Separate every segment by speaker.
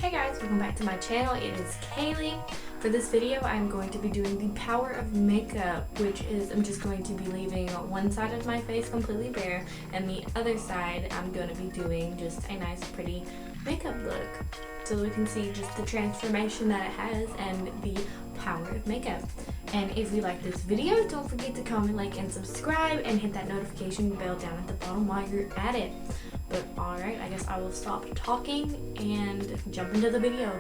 Speaker 1: Hey guys, welcome back to my channel. It is Kaylee. For this video, I'm going to be doing the power of makeup, which is I'm just going to be leaving one side of my face completely bare, and the other side I'm going to be doing just a nice pretty makeup look. So we can see just the transformation that it has and the power of makeup. And if you like this video, don't forget to comment, like, and subscribe, and hit that notification bell down at the bottom while you're at it. But alright, I guess I will stop talking and jump into the video.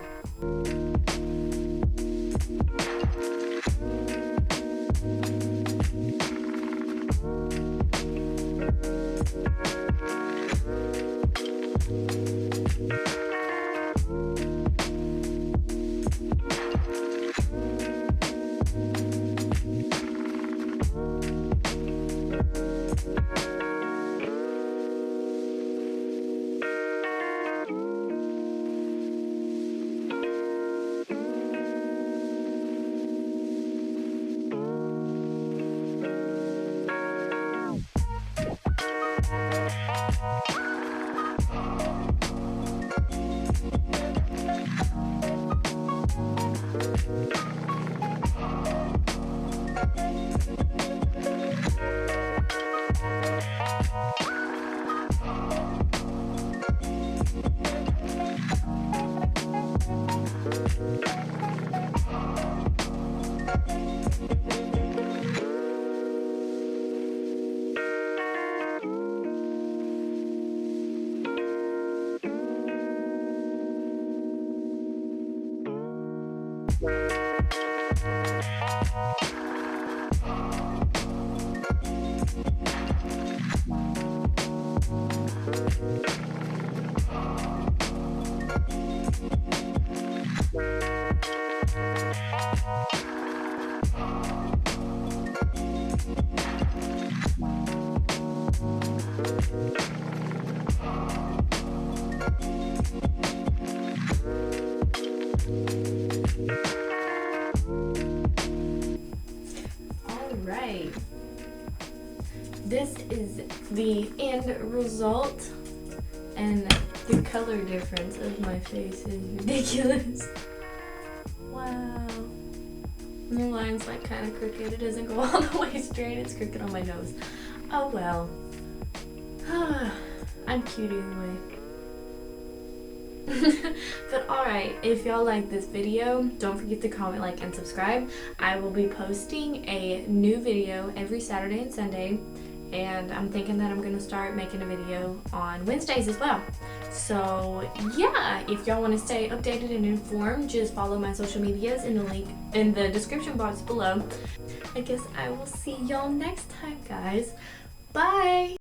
Speaker 1: Alright, this is the end result, and the color difference of my face is ridiculous. Wow. The line's like kind of crooked. It doesn't go all the way straight. It's crooked on my nose. Oh well. I'm cute either way. But alright, if y'all like this video, don't forget to comment, like, and subscribe. I will be posting a new video every Saturday and Sunday, and I'm thinking that I'm going to start making a video on Wednesdays as well. So yeah, if y'all want to stay updated and informed, just follow my social medias in the link in the description box below. I guess I will see y'all next time, guys. Bye!